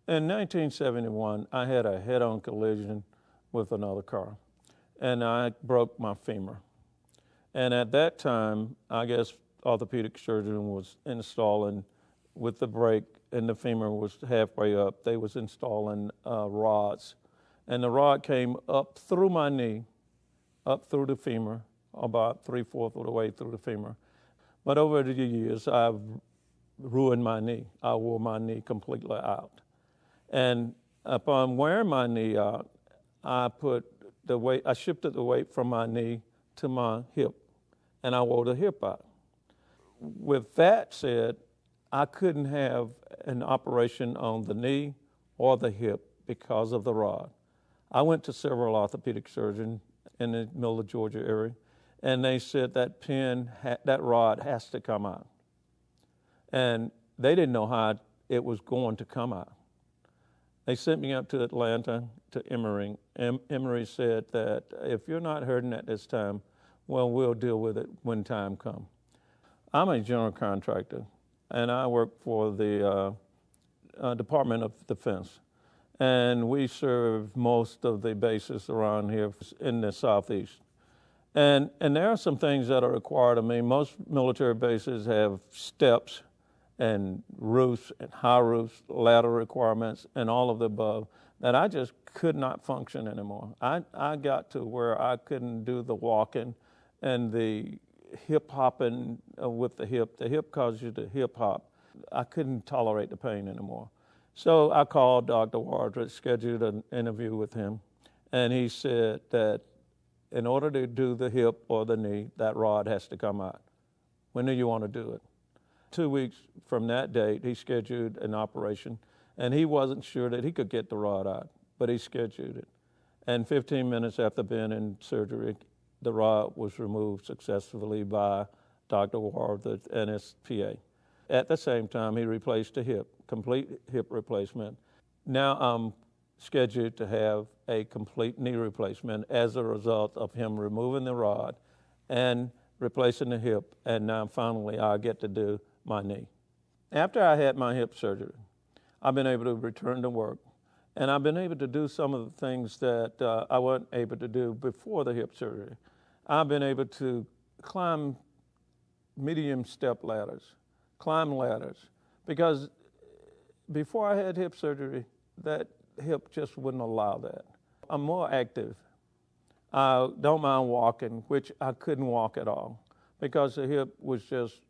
In 1971, I had a head-on collision with another car, and I broke my femur. And at that time, I guess orthopedic surgeon was installing with the brake, and the femur was halfway up. They was installing rods, and the rod came up through my knee, up through the femur, about 3/4 of the way through the femur. But over the years, I've ruined my knee. I wore my knee completely out. And upon wearing my knee out, I shifted the weight from my knee to my hip, and I wore the hip out. With that said, I couldn't have an operation on the knee or the hip because of the rod. I went to several orthopedic surgeons in the middle of Georgia area, and they said that rod has to come out. And they didn't know how it was going to come out. They sent me up to Atlanta, to Emory. Emory said that if you're not hurting at this time, well, we'll deal with it when time comes. I'm a general contractor, and I work for the Department of Defense. And we serve most of the bases around here in the Southeast. And there are some things that are required of me. Most military bases have steps and roofs and high roofs, ladder requirements, and all of the above that I just could not function anymore. I got to where I couldn't do the walking and the hip hopping with the hip. The hip causes you to hip hop. I couldn't tolerate the pain anymore. So I called Dr. Wardred, scheduled an interview with him, and he said that in order to do the hip or the knee, that rod has to come out. When do you want to do it? 2 weeks from that date, he scheduled an operation, and he wasn't sure that he could get the rod out, but he scheduled it. And 15 minutes after being in surgery, the rod was removed successfully by Dr. Wardred and his PA. At the same time, he replaced the hip, complete hip replacement. Now I'm scheduled to have a complete knee replacement as a result of him removing the rod and replacing the hip, and now finally I get to do my knee. After I had my hip surgery, I've been able to return to work, and I've been able to do some of the things that I wasn't able to do before the hip surgery. I've been able to climb medium step ladders, climb ladders, because before I had hip surgery, that hip just wouldn't allow that. I'm more active. I don't mind walking, which I couldn't walk at all because the hip was just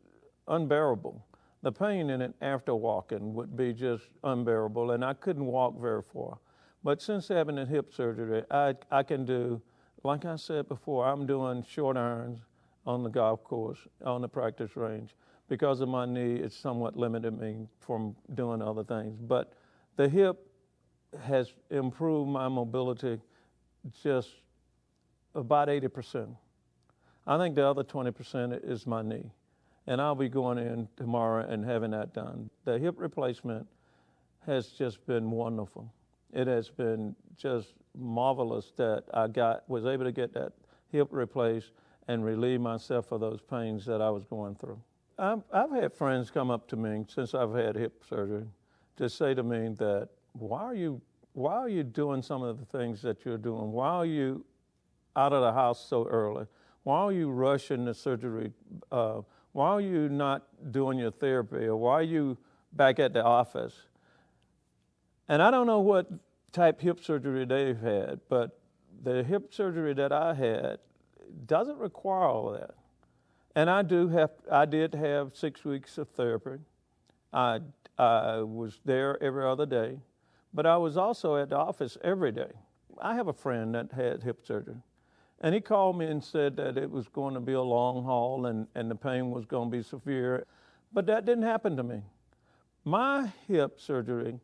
unbearable. The pain in it after walking would be just unbearable, and I couldn't walk very far. But since having a hip surgery, I can do, like I said before, I'm doing short irons on the golf course, on the practice range. Because of my knee, it's somewhat limited me from doing other things. But the hip has improved my mobility just about 80%. I think the other 20% is my knee. And I'll be going in tomorrow and having that done. The hip replacement has just been wonderful. It has been just marvelous that I was able to get that hip replaced and relieve myself of those pains that I was going through. I've had friends come up to me since I've had hip surgery to say to me that, why are you doing some of the things that you're doing? Why are you out of the house so early? Why are you rushing the surgery? Why are you not doing your therapy? Or why are you back at the office? And I don't know what type hip surgery they've had, but the hip surgery that I had doesn't require all of that. And I did have 6 weeks of therapy. I was there every other day, but I was also at the office every day. I have a friend that had hip surgery, and he called me and said that it was going to be a long haul and the pain was going to be severe, but that didn't happen to me. My hip surgery,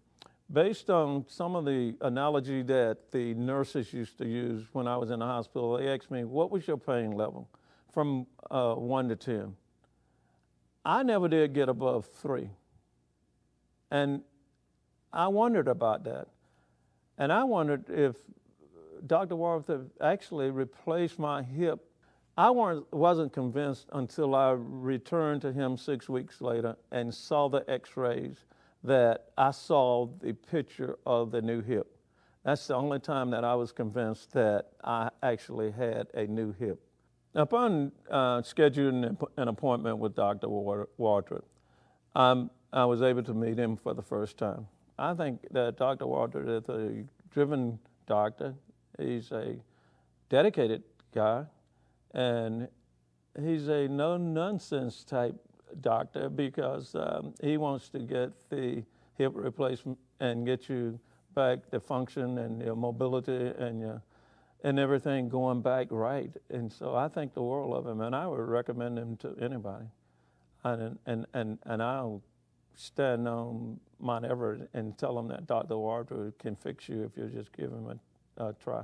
based on some of the analogy that the nurses used to use when I was in the hospital, they asked me, what was your pain level? From 1 to 10. I never did get above 3. And I wondered about that. And I wondered if Dr. Wardred actually replaced my hip. I wasn't convinced until I returned to him 6 weeks later and saw the x-rays that I saw the picture of the new hip. That's the only time that I was convinced that I actually had a new hip. Upon scheduling an appointment with Dr. Wardrop, I was able to meet him for the first time. I think that Dr. Wardrop is a driven doctor. He's a dedicated guy, and he's a no-nonsense type doctor because he wants to get the hip replacement and get you back the function and your mobility and everything going back right. And so I think the world of him, and I would recommend him to anybody. And I'll stand on Mount Everest and tell them that Dr. Wardrop can fix you if you just give him a try.